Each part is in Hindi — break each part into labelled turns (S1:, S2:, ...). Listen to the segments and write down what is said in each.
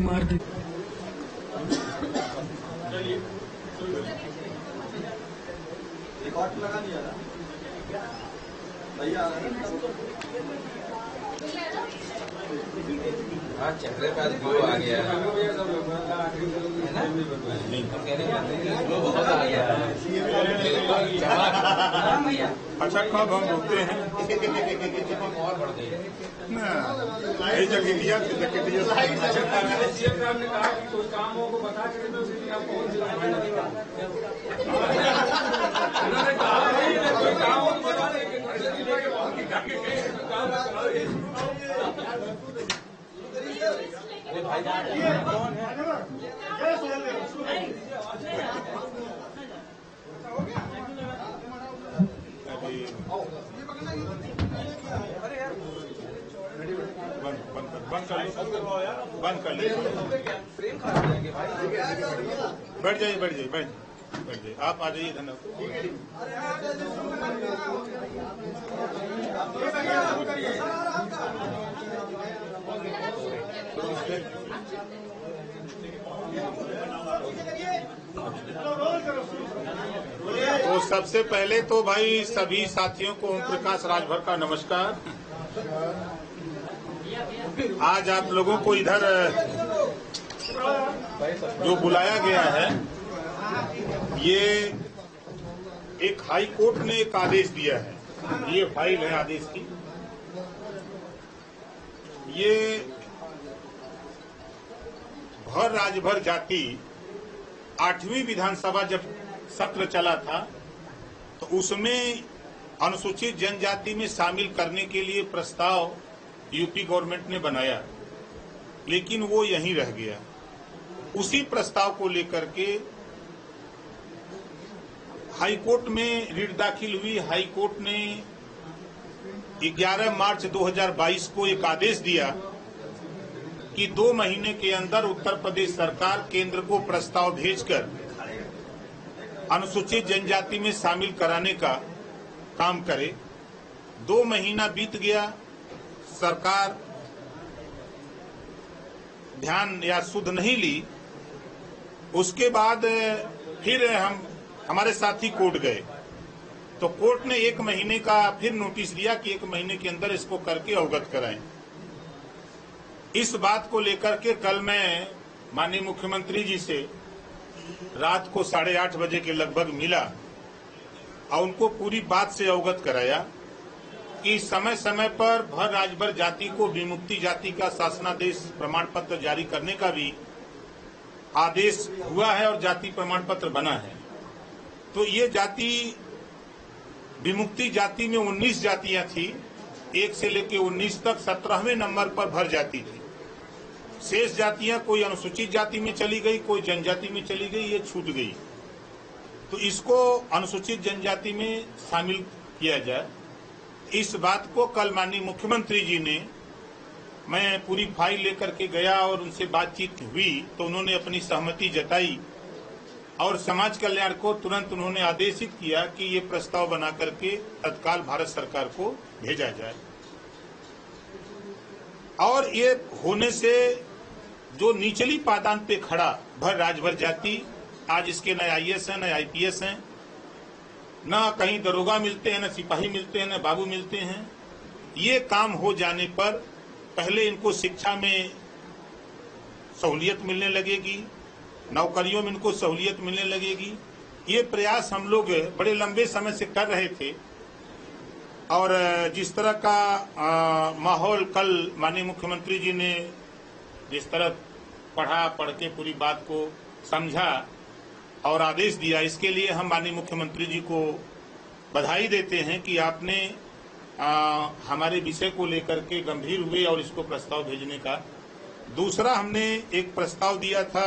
S1: मार दे।
S2: रिकॉर्ड लगा दिया था भैया।
S3: हाँ चक्रे का ग्लो आ गया है ना, ग्लो बहुत आ गया है।
S4: अच्छा कब हम रुकते हैं
S3: और बढ़ गई
S4: ये जगह सीएम
S2: साहब ने कहा कि कोई काम हो को बता के तो आप पहुंच उन्होंने कहा कोई काम हो तो बता दें।
S3: कौन है?
S4: बंद कर लीजिए। बैठ जाइए बैठ जाइए। आप आ जाइए धन्यवाद। तो सबसे पहले तो भाई सभी साथियों को ओम प्रकाश राजभर का नमस्कार। आज आप लोगों को इधर जो बुलाया गया है, ये एक हाई कोर्ट ने एक आदेश दिया है। ये फाइल है आदेश की। ये भर राजभर जाति 8वीं विधानसभा जब सत्र चला था तो उसमें अनुसूचित जनजाति में शामिल करने के लिए प्रस्ताव यूपी गवर्नमेंट ने बनाया, लेकिन वो यहीं रह गया। उसी प्रस्ताव को लेकर के हाई कोर्ट में रिट दाखिल हुई। हाई कोर्ट ने 11 मार्च 2022 को एक आदेश दिया कि 2 महीने के अंदर उत्तर प्रदेश सरकार केंद्र को प्रस्ताव भेजकर अनुसूचित जनजाति में शामिल कराने का काम करे। 2 महीना बीत गया, सरकार ध्यान या सुध नहीं ली। उसके बाद फिर हमारे साथी कोर्ट गए तो कोर्ट ने 1 महीने का फिर नोटिस दिया कि 1 महीने के अंदर इसको करके अवगत कराएं। इस बात को लेकर के कल मैं माननीय मुख्यमंत्री जी से रात को 8:30 बजे के लगभग मिला और उनको पूरी बात से अवगत कराया कि समय समय पर भर राजभर जाति को विमुक्ति जाति का शासनादेश प्रमाण पत्र जारी करने का भी आदेश हुआ है और जाति प्रमाण पत्र बना है। तो ये जाति विमुक्ति जाति में 19 जातियां थी, 1 से लेकर 19 तक 17वें नंबर पर भर जाति थी। शेष जातियां कोई अनुसूचित जाति में चली गई, कोई जनजाति में चली गई, ये छूट गई। तो इसको अनुसूचित जनजाति में शामिल किया जाए, इस बात को कल माननीय मुख्यमंत्री जी ने, मैं पूरी फाइल लेकर के गया और उनसे बातचीत हुई तो उन्होंने अपनी सहमति जताई और समाज कल्याण को तुरंत उन्होंने आदेशित किया कि ये प्रस्ताव बना करके तत्काल भारत सरकार को भेजा जाए। और ये होने से जो निचली पायदान पे खड़ा भर राजभर जाति, आज इसके न IAS हैं न IPS हैं, न कहीं दरोगा मिलते हैं, न सिपाही मिलते हैं, न बाबू मिलते हैं। ये काम हो जाने पर पहले इनको शिक्षा में सहूलियत मिलने लगेगी, नौकरियों में इनको सहूलियत मिलने लगेगी। ये प्रयास हम लोग बड़े लंबे समय से कर रहे थे और जिस तरह का माहौल कल माननीय मुख्यमंत्री जी ने जिस तरह पढ़ के पूरी बात को समझा और आदेश दिया, इसके लिए हम माननीय मुख्यमंत्री जी को बधाई देते हैं कि आपने हमारे विषय को लेकर के गंभीर हुए और इसको प्रस्ताव भेजने का। दूसरा, हमने एक प्रस्ताव दिया था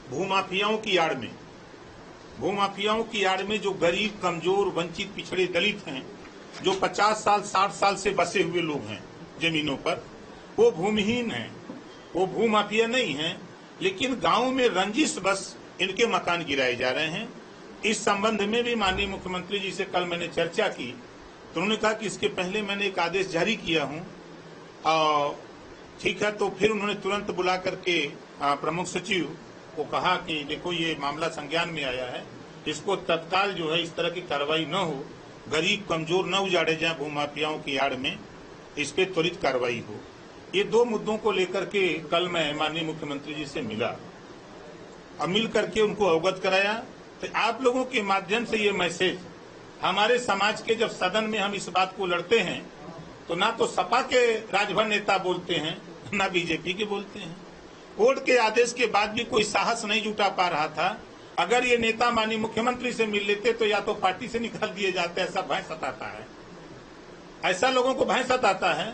S4: भूमाफियाओं की आड़ में। भूमाफियाओं की आड़ में जो गरीब, कमजोर, वंचित, पिछड़े दलित हैं, जो 50 साल 60 साल से बसे हुए लोग हैं जमीनों पर, वो भूमिहीन हैं, वो भूमाफिया नहीं हैं, लेकिन गांव में रंजिश बस इनके मकान गिराए जा रहे हैं। इस संबंध में भी माननीय मुख्यमंत्री जी से कल मैंने चर्चा की तो उन्होंने कहा कि इसके पहले मैंने एक आदेश जारी किया हूं और ठीक है, तो फिर उन्होंने तुरंत बुला करके प्रमुख सचिव को कहा कि देखो ये मामला संज्ञान में आया है, इसको तत्काल जो है इस तरह की कार्रवाई न हो, गरीब कमजोर न उजाड़े जाए भूमाफियाओं की आड़ में, इस पे त्वरित कार्रवाई हो। ये दो मुद्दों को लेकर के कल मैं माननीय मुख्यमंत्री जी से मिला और मिल करके उनको अवगत कराया। तो आप लोगों के माध्यम से ये मैसेज हमारे समाज के, जब सदन में हम इस बात को लड़ते हैं तो ना तो सपा के राजभर नेता बोलते हैं, ना बीजेपी के बोलते हैं। कोर्ट के आदेश के बाद भी कोई साहस नहीं जुटा पा रहा था। अगर ये नेता माननीय मुख्यमंत्री से मिल लेते तो या तो पार्टी से निकाल दिए जाते, ऐसा भय सताता है, ऐसा लोगों को भय सताता है।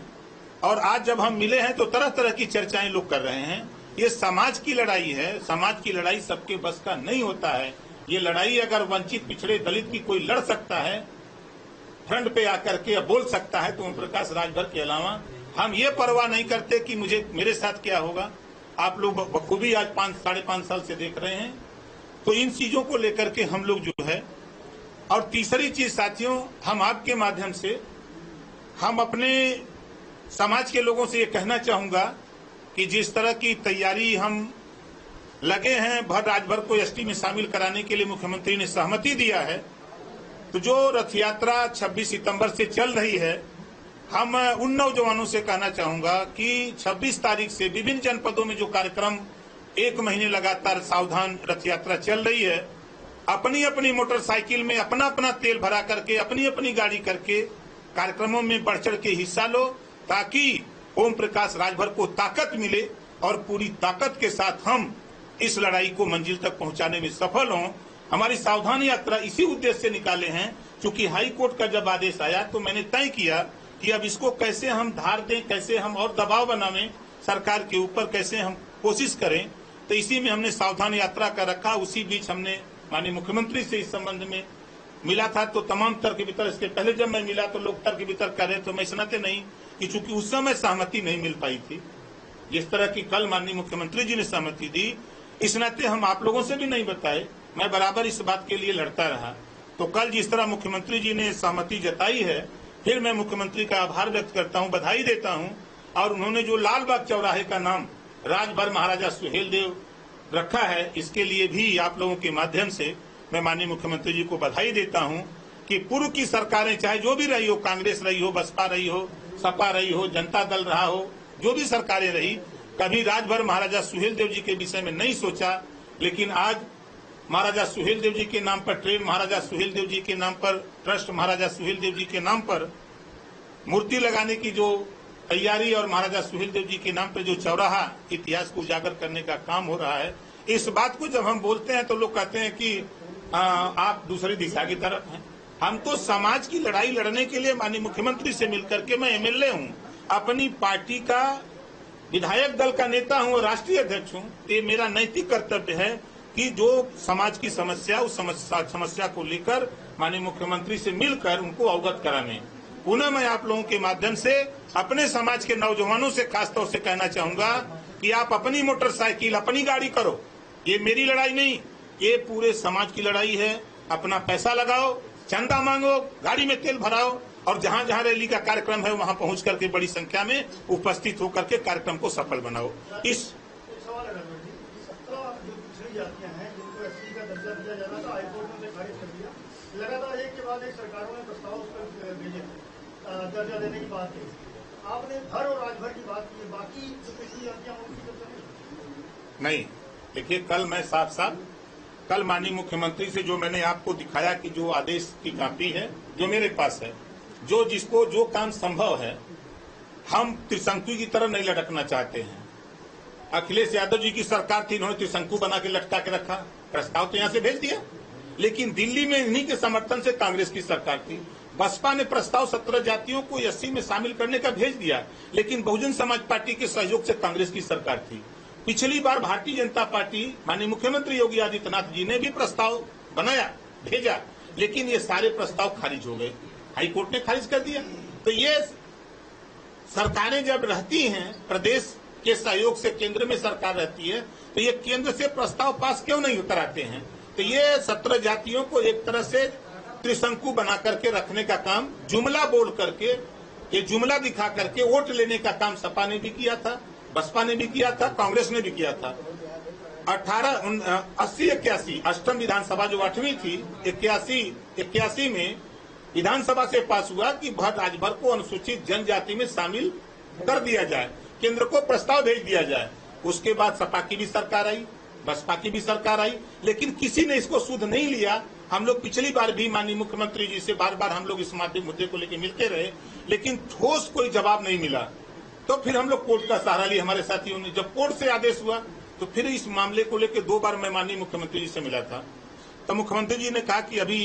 S4: और आज जब हम मिले हैं तो तरह तरह की चर्चाएं लोग कर रहे हैं। ये समाज की लड़ाई है, समाज की लड़ाई सबके बस का नहीं होता है। ये लड़ाई अगर वंचित पिछड़े दलित की कोई लड़ सकता है, फ्रंट पे आकर के बोल सकता है, तो ओम प्रकाश राजभर के अलावा हम ये परवाह नहीं करते कि मेरे साथ क्या होगा। आप लोग बखूबी आज 5-5.5 साल से देख रहे हैं। तो इन चीजों को लेकर के हम लोग जो है, और तीसरी चीज साथियों, हम आपके माध्यम से हम अपने समाज के लोगों से ये कहना चाहूंगा कि जिस तरह की तैयारी हम लगे हैं भर राजभर को एसटी में शामिल कराने के लिए मुख्यमंत्री ने सहमति दिया है, तो जो रथ यात्रा 26 सितंबर से चल रही है, हम उन नौजवानों से कहना चाहूंगा कि 26 तारीख से विभिन्न जनपदों में जो कार्यक्रम 1 महीने लगातार सावधान रथ यात्रा चल रही है, अपनी अपनी मोटरसाइकिल में अपना अपना तेल भरा करके, अपनी अपनी गाड़ी करके कार्यक्रमों में बढ़ चढ़ के हिस्सा लो, ताकि ओम प्रकाश राजभर को ताकत मिले और पूरी ताकत के साथ हम इस लड़ाई को मंजिल तक पहुंचाने में सफल हों। हमारी सावधान यात्रा इसी उद्देश्य से निकाले हैं, क्योंकि हाई कोर्ट का जब आदेश आया तो मैंने तय किया कि अब इसको कैसे हम धार दें, कैसे हम और दबाव बनावें सरकार के ऊपर, कैसे हम कोशिश करें। तो इसी में हमने सावधान यात्रा का रखा। उसी बीच हमने माननीय मुख्यमंत्री से इस संबंध में मिला था, तो तमाम तर्क वितर्क, इसके पहले जब मैं मिला तो लोग तर्क वितर्क कर रहे, तो मैं सुनाते नहीं कि चूंकि उस समय सहमति नहीं मिल पाई थी, जिस तरह की कल माननीय मुख्यमंत्री जी ने सहमति दी, इस नाते हम आप लोगों से भी नहीं बताए। मैं बराबर इस बात के लिए लड़ता रहा। तो कल जिस तरह मुख्यमंत्री जी ने सहमति जताई है, फिर मैं मुख्यमंत्री का आभार व्यक्त करता हूं, बधाई देता हूं। और उन्होंने जो लालबाग चौराहे का नाम राजभर महाराजा सुहेलदेव रखा है, इसके लिए भी आप लोगों के माध्यम से मैं माननीय मुख्यमंत्री जी को बधाई देता हूं कि पूर्व की सरकारें चाहे जो भी रही हो, कांग्रेस रही हो, बसपा रही हो, सपा रही हो, जनता दल रहा हो, जो भी सरकारें रही, कभी राजभर महाराजा सुहेलदेव जी के विषय में नहीं सोचा। लेकिन आज महाराजा सुहेलदेव जी के नाम पर ट्रेन, महाराजा सुहेलदेव जी के नाम पर ट्रस्ट, महाराजा सुहेलदेव जी के नाम पर मूर्ति लगाने की जो तैयारी और महाराजा सुहेलदेव जी के नाम पर जो चौराहा इतिहास को उजागर करने का काम हो रहा है, इस बात को जब हम बोलते हैं तो लोग कहते हैं कि आप दूसरी दिशा की तरफ हैं। हम तो समाज की लड़ाई लड़ने के लिए माननीय मुख्यमंत्री से मिलकर के, मैं एमएलए हूं, अपनी पार्टी का विधायक दल का नेता हूं और राष्ट्रीय अध्यक्ष हूं, ये मेरा नैतिक कर्तव्य है कि जो समाज की समस्या, उस समस्या को लेकर माननीय मुख्यमंत्री से मिलकर उनको अवगत कराने। पुनः मैं आप लोगों के माध्यम से अपने समाज के नौजवानों से खासतौर से कहना चाहूंगा कि आप अपनी मोटरसाइकिल, अपनी गाड़ी करो। ये मेरी लड़ाई नहीं, ये पूरे समाज की लड़ाई है। अपना पैसा लगाओ, चंदा मांगो, गाड़ी में तेल भराओ और जहां जहां रैली का कार्यक्रम है वहां पहुंच करके बड़ी संख्या में उपस्थित होकर के कार्यक्रम को सफल बनाओ। इस
S1: जातियां हैं जिनको एससी का दर्जा दिया जाना था, हाईकोर्ट ने खारिज कर दिया। लगातार एक के बाद एक सरकारों ने प्रस्ताव उस पर भेजे, दर्जा देने की बात की। आपने भर और राजभर की बात की, बाकी जो पिछली जातियां उनकी चर्चा नहीं।
S4: देखिए, कल मैं साफ साफ कल माननीय मुख्यमंत्री से जो मैंने आपको दिखाया कि जो आदेश की कॉपी है जो मेरे पास है, जो जिसको जो काम संभव है, हम त्रिशंकु की तरह नहीं लटकना चाहते हैं। अखिलेश यादव जी की सरकार थी, इन्होंने त्रिशंकु बना के लटका के रखा, प्रस्ताव तो यहां से भेज दिया। लेकिन दिल्ली में इन्हीं के समर्थन से कांग्रेस की सरकार थी, बसपा ने प्रस्ताव 17 जातियों को एससी में शामिल करने का भेज दिया, लेकिन बहुजन समाज पार्टी के सहयोग से कांग्रेस की सरकार थी। पिछली बार भारतीय जनता पार्टी माननीय मुख्यमंत्री योगी आदित्यनाथ जी ने भी प्रस्ताव बनाया, भेजा, लेकिन ये सारे प्रस्ताव खारिज हो गए, हाईकोर्ट ने खारिज कर दिया। तो ये सरकारें जब रहती हैं, प्रदेश के सहयोग से केंद्र में सरकार रहती है, तो ये केंद्र से प्रस्ताव पास क्यों नहीं उतराते हैं? तो ये 17 जातियों को एक तरह से त्रिशंकु बना करके रखने का काम, जुमला बोल करके, ये जुमला दिखा करके वोट लेने का काम सपा ने भी किया था, बसपा ने भी किया था, कांग्रेस ने भी किया था। 80-81 अष्टम विधानसभा जो 8वीं थी, 81 में विधानसभा से पास हुआ कि भर राजभर को अनुसूचित जनजाति में शामिल कर दिया जाए, केंद्र को प्रस्ताव भेज दिया जाए। उसके बाद सपा की भी सरकार आई, बसपा की भी सरकार आई, लेकिन किसी ने इसको सुध नहीं लिया। हम लोग पिछली बार भी माननीय मुख्यमंत्री जी से बार बार हम लोग इस मुद्दे को लेकर मिलते रहे, लेकिन ठोस कोई जवाब नहीं मिला। तो फिर हम लोग कोर्ट का सहारा लिया, हमारे साथियों ने। जब कोर्ट से आदेश हुआ तो फिर इस मामले को लेकर 2 बार मैं माननीय मुख्यमंत्री जी से मिला था। तो मुख्यमंत्री जी ने कहा कि अभी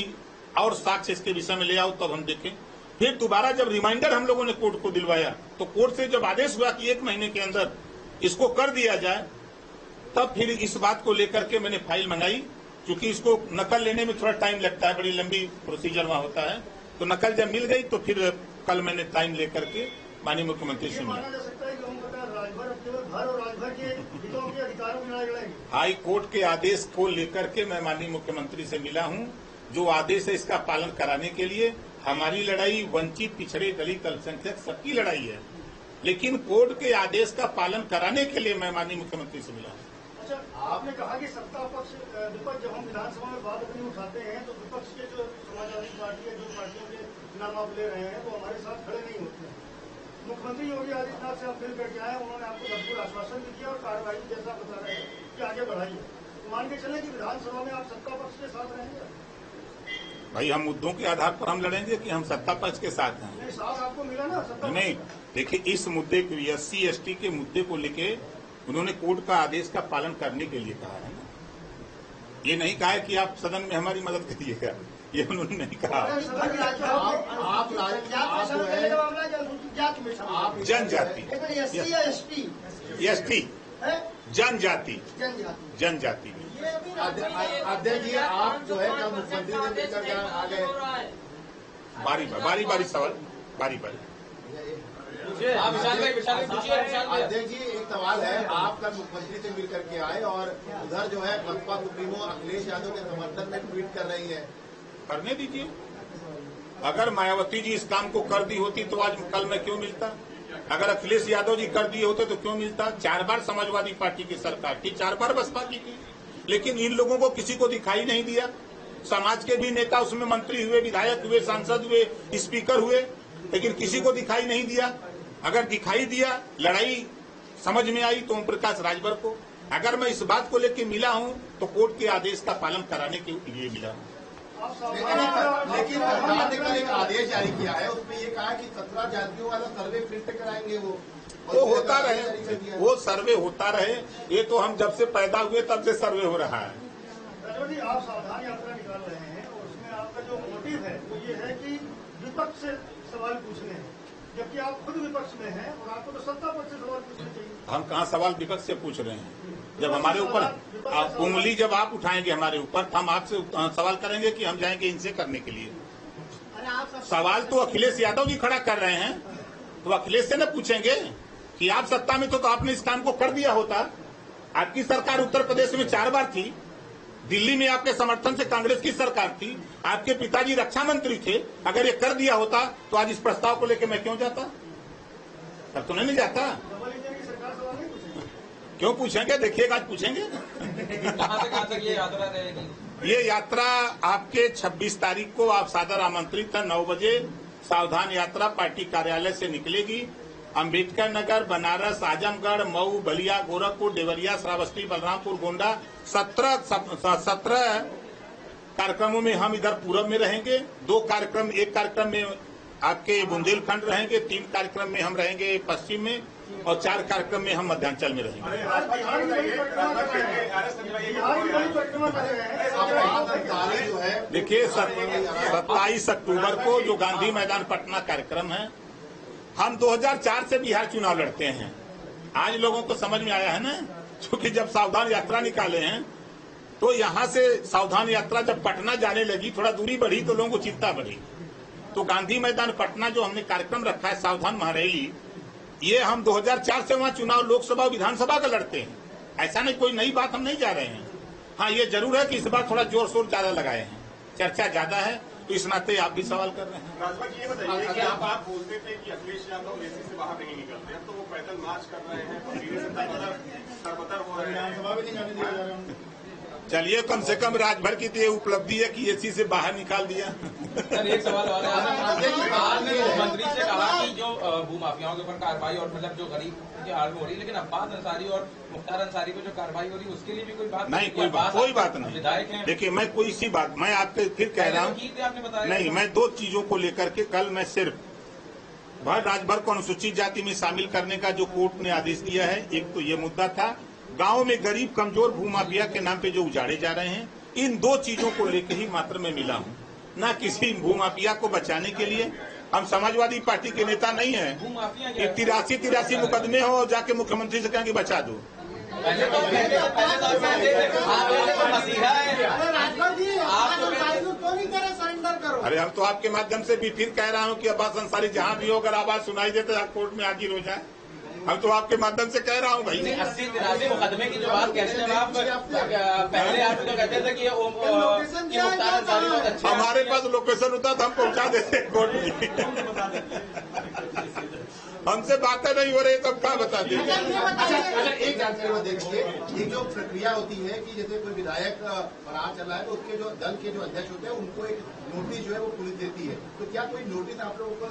S4: और साक्ष्य इसके विषय में ले आओ, तब हम देखें। फिर दोबारा जब रिमाइंडर हम लोगों ने कोर्ट को दिलवाया, तो कोर्ट से जब आदेश हुआ कि 1 महीने के अंदर इसको कर दिया जाए, तब फिर इस बात को लेकर के मैंने फाइल मंगाई। क्योंकि इसको नकल लेने में थोड़ा टाइम लगता है, बड़ी लंबी प्रोसीजर वहां होता है। तो नकल जब मिल गई तो फिर कल मैंने टाइम लेकर के माननीय मुख्यमंत्री से मिला। हाई कोर्ट के आदेश को लेकर के मैं माननीय मुख्यमंत्री से मिला हूं। जो आदेश है इसका पालन कराने के लिए हमारी लड़ाई वंचित, पिछड़े, दलित, अल्पसंख्यक सबकी लड़ाई है, लेकिन कोर्ट के आदेश का पालन कराने के लिए मैं माननीय मुख्यमंत्री से मिला हूं।
S1: अच्छा, आपने कहा कि सत्ता पक्ष विपक्ष जब हम विधानसभा में बात अपनी उठाते हैं तो विपक्ष के जो समाजवादी पार्टी है, जो पार्टियों के नाम आप ले रहे हैं, वो हमारे साथ खड़े नहीं होते हैं। मुख्यमंत्री योगी आदित्यनाथ से आप मिल करके आए, उन्होंने आपको भरपूर आश्वासन भी दिया और कार्रवाई जैसा बता रहे हैं कि आगे बढ़ाइए। तो मान के चले कि विधानसभा में आप सत्ता पक्ष के साथ रहेंगे?
S4: भाई, हम मुद्दों के आधार पर हम लड़ेंगे कि हम सत्ता पक्ष के साथ हैं।
S1: नहीं, साथ आपको मिला ना सत्ता?
S4: नहीं, देखिए, इस मुद्दे को, SC/ST के मुद्दे को लेके उन्होंने कोर्ट का आदेश का पालन करने के लिए कहा है ना। ये नहीं कहा है कि आप सदन में हमारी मदद करिएगा, ये उन्होंने नहीं कहा। जनजाति, ST, जनजाति।
S5: अध्यक्ष जी, आप जो है कल मुख्यमंत्री से मिलकर आ गए।
S4: बारी सवाल, बारी।
S5: अध्यक्ष जी, एक सवाल है। आप कल मुख्यमंत्री से मिल करके आए और उधर जो है बसपा सुप्रीमो अखिलेश यादव के समर्थन में ट्वीट कर रही है।
S4: करने दीजिए। अगर मायावती जी इस काम को कर दी होती तो आज कल मैं क्यों मिलता? अगर अखिलेश यादव जी कर दिए होते तो क्यों मिलता? 4 बार समाजवादी पार्टी की सरकार थी, 4 बार बसपा की थी, लेकिन इन लोगों को किसी को दिखाई नहीं दिया। समाज के भी नेता उसमें मंत्री हुए, विधायक हुए, सांसद हुए, स्पीकर हुए, लेकिन किसी को दिखाई नहीं दिया। अगर दिखाई दिया, लड़ाई समझ में आई तो ओम प्रकाश राजभर को। अगर मैं इस बात को लेकर मिला हूं तो कोर्ट के आदेश का पालन कराने के लिए मिला हूं।
S5: लेकिन सरकार ने कल एक आदेश जारी किया है, उसमें ये कहा कि 17 जातियों वाला सर्वे फिर से कराएंगे। वो
S4: होता रहे, वो सर्वे होता रहे। ये तो हम जब से पैदा हुए तब से सर्वे हो रहा है।
S1: राजभर जी, आप सावधान यात्रा निकाल रहे हैं और उसमें आपका जो मोटिव है वो ये है कि विपक्ष से सवाल पूछने हैं, जबकि आप खुद विपक्ष में हैं और आपको तो सत्ता पक्ष से सवाल पूछने चाहिए।
S4: हम कहाँ सवाल विपक्ष से पूछ रहे हैं? जब हमारे ऊपर उंगली जब आप उठाएंगे हमारे ऊपर, तो हम आपसे सवाल करेंगे कि हम जाएंगे इनसे करने के लिए? सवाल तो अखिलेश यादव जी खड़ा कर रहे हैं, तो अखिलेश से न पूछेंगे कि आप सत्ता में तो आपने इस काम को कर दिया होता। आपकी सरकार उत्तर प्रदेश में 4 बार थी, दिल्ली में आपके समर्थन से कांग्रेस की सरकार थी, आपके पिताजी रक्षा मंत्री थे। अगर ये कर दिया होता तो आज इस प्रस्ताव को लेकर मैं क्यों जाता? तब तो नहीं जाता। क्यों पूछेंगे? देखिएगा, आज पूछेंगे।
S3: कहाँ से कहाँ तक ये यात्रा रहेगी?
S4: ये यात्रा आपके 26 तारीख को आप सादर आमंत्रित है। 9 बजे सावधान यात्रा पार्टी कार्यालय से निकलेगी। अम्बेडकर नगर, बनारस, आजमगढ़, मऊ, बलिया, गोरखपुर, देवरिया, श्रावस्ती, बलरामपुर, गोंडा, 17 कार्यक्रमों में हम इधर पूरब में रहेंगे। 2 कार्यक्रम, एक कार्यक्रम में आपके बुंदेलखंड रहेंगे, 3 कार्यक्रम में हम रहेंगे पश्चिम में और 4 कार्यक्रम में हम मध्यांचल में रहेंगे। देखिए, 27 अक्टूबर को जो गांधी मैदान पटना कार्यक्रम है, हम 2004 से बिहार चुनाव लड़ते हैं। आज लोगों को समझ में आया है ना, क्योंकि जब सावधान यात्रा निकाले हैं तो यहाँ से सावधान यात्रा जब पटना जाने लगी, थोड़ा दूरी बढ़ी तो लोगों को चिंता बढ़ी। तो गांधी मैदान पटना जो हमने कार्यक्रम रखा है सावधान महारैली, ये हम 2004 से वहाँ चुनाव लोकसभा विधानसभा का लड़ते हैं। ऐसा नहीं, कोई नई बात हम नहीं जा रहे हैं। हाँ, ये जरूर है कि इस बार थोड़ा जोर शोर ज्यादा लगाए हैं, चर्चा ज्यादा है। तो इस नाते आप भी सवाल कर रहे हैं।
S6: राजभर जी ये बताइए कि आप बोलते थे कि अखिलेश यादव एसी से बाहर नहीं निकलते, अब तो वो पैदल मार्च कर रहे हैं, धीरे से तरबतर हो रहे हैं,
S5: विधानसभा भी नहीं जाने दिया जा रहा है।
S4: चलिए, कम से कम राजभर की तो ये उपलब्धि है कि एसी से बाहर निकाल दिया।
S3: सर एक सवाल और है, आपने मुख्यमंत्री से कहा कि जो भूमाफियाओं के ऊपर कार्रवाई और मतलब जो गरीब की हाल में हो रही है, लेकिन अब्बास अंसारी और मुख्तार अंसारी को जो कार्रवाई हो रही है उसके लिए भी कोई बात
S4: नहीं, कोई बात नहीं।
S3: विधायक हैं,
S4: देखिए, मैं कोई सी बात, मैं आपके फिर कह रहा हूँ,
S3: आपने बताया
S4: नहीं, मैं दो चीजों को लेकर के कल मैं सिर्फ भर राजभर को अनुसूचित जाति में शामिल करने का जो कोर्ट ने आदेश दिया है, एक तो ये मुद्दा था, गांव में गरीब कमजोर भूमाफिया के नाम पे जो उजाड़े जा रहे हैं, इन दो चीजों को लेकर ही मात्र मैं मिला हूँ, न किसी भूमाफिया को बचाने के लिए। हम समाजवादी पार्टी के नेता नहीं है कि 83 मुकदमे हो जाके मुख्यमंत्री से कहेंगे बचा दो। अरे हम तो आपके माध्यम से भी फिर कह रहा हूँ कि अब्बास अंसारी जहाँ भी हो, अगर आवाज सुनाई देते आप कोर्ट में हाजिर हो जाए। हम तो आपके माध्यम से कह रहा हूँ भाई।
S3: 80-83 मुकदमे की जो बात कहते हैं, आप पहले आप तो कहते थे कि मुख्तार अंसारी बहुत अच्छा,
S4: हमारे पास लोकेशन होता तो हम पहुँचा देते कोर्ट में। हमसे बातें नहीं हो रही तब क्या बता दें।
S5: अच्छा, एक जानकारी देखिए, ये जो प्रक्रिया होती है कि जैसे कोई विधायक फरार चल रहा है तो उसके जो दल के जो अध्यक्ष होते हैं उनको एक नोटिस जो है वो पुलिस देती है, तो क्या कोई नोटिस आप लोगों को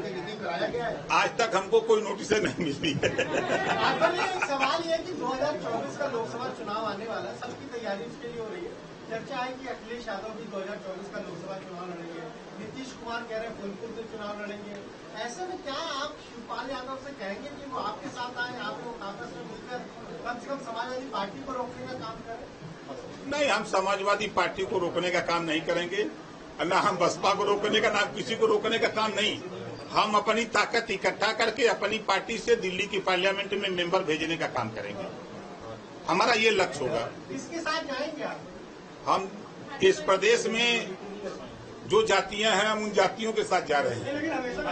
S5: रिसीव कराया गया है?
S4: आज तक हमको कोई नोटिस नहीं मिली है।
S1: एक सवाल ये है कि 2024 का लोकसभा चुनाव आने वाला है, सबकी तैयारी उसके लिए हो रही है। चर्चा है कि अखिलेश यादव भी 2024 का लोकसभा चुनाव लड़ेंगे, नीतीश कुमार कह रहे हैं फूलपुर से चुनाव लड़ेंगे। ऐसे में क्या आप शिवपाल यादव से कहेंगे कि वो आपके साथ आए, आप लोग आपस में मिलकर कम से कम समाजवादी पार्टी को रोकने का काम करें?
S4: नहीं, हम समाजवादी पार्टी को रोकने का काम नहीं करेंगे, न हम बसपा को रोकने का, न किसी को रोकने का काम नहीं। हम अपनी ताकत इकट्ठा करके अपनी पार्टी से दिल्ली की पार्लियामेंट में मेंबर भेजने का काम करेंगे। हमारा ये लक्ष्य होगा।
S1: इसके साथ जाएंगे आप?
S4: हम इस प्रदेश में जो जातियां हैं, हम उन जातियों के साथ जा रहे हैं।
S1: लेकिन हमेशा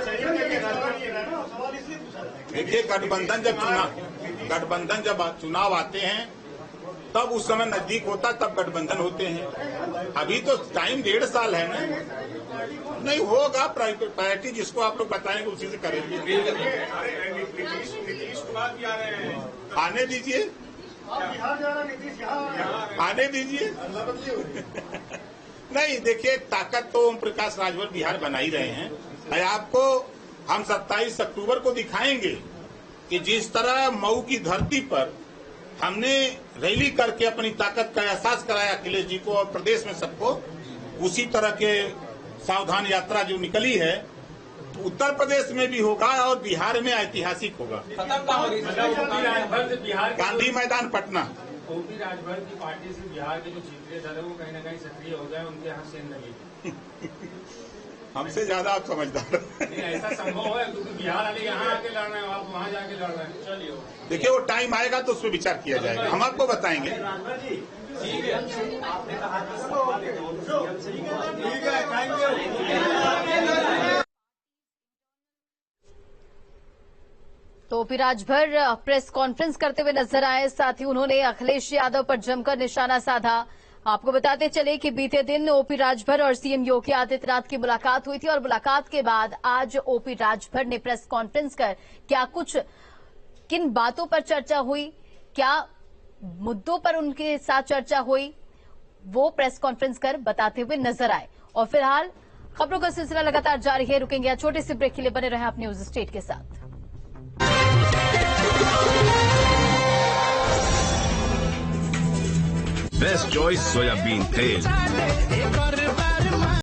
S1: सवाल इसलिए पूछा था।
S4: देखिए, गठबंधन जब चुनाव आते हैं तब उस समय नजदीक होता, तब गठबंधन होते हैं। अभी तो टाइम 1.5 साल है ना, नहीं होगा। प्रायोरिटी जिसको आप लोग बताएंगे उसी से करेंगे।
S6: नीतीश कुमार भी आ रहे हैं,
S4: आने दीजिए,
S1: बिहार जा रहा नीतीश, यहाँ
S4: आने दीजिए। नहीं, देखिए, ताकत तो ओम प्रकाश राजभर बिहार बना ही रहे हैं। आपको हम 27 अक्टूबर को दिखाएंगे कि जिस तरह मऊ की धरती पर हमने रैली करके अपनी ताकत का एहसास कराया अखिलेश जी को और प्रदेश में सबको, उसी तरह के सावधान यात्रा जो निकली है उत्तर प्रदेश में भी होगा और बिहार में ऐतिहासिक होगा। गांधी मैदान पटना।
S2: ओपी राजभर की पार्टी से बिहार के जो क्षेत्रीय दल है वो कहीं न कहीं सक्रिय हो गए, उनके यहाँ सेंध लगी।
S4: हमसे ज्यादा आप समझदार।
S2: ऐसा संभव है क्योंकि बिहार वाले यहाँ आके लड़ रहे हैं, आप वहाँ जाके लड़ रहे हैं। चलिए,
S4: देखिए, वो टाइम आएगा तो उस पर विचार किया जाएगा, हम आपको बताएंगे।
S2: ठीक है,
S7: तो ओपी राजभर प्रेस कॉन्फ्रेंस करते हुए नजर आए, साथ ही उन्होंने अखिलेश यादव पर जमकर निशाना साधा। आपको बताते चले कि बीते दिन ओपी राजभर और सीएम योगी आदित्यनाथ की मुलाकात हुई थी और मुलाकात के बाद आज ओपी राजभर ने प्रेस कॉन्फ्रेंस कर किन बातों पर चर्चा हुई, क्या मुद्दों पर उनके साथ चर्चा हुई, वो प्रेस कॉन्फ्रेंस कर बताते हुए नजर आए। और फिलहाल खबरों का सिलसिला लगातार जारी है। रुकेंगे छोटे से ब्रेक के लिए, बने रहे आप न्यूज स्टेट के साथ।
S8: बेस्ट चॉइस सोयाबीन तेल।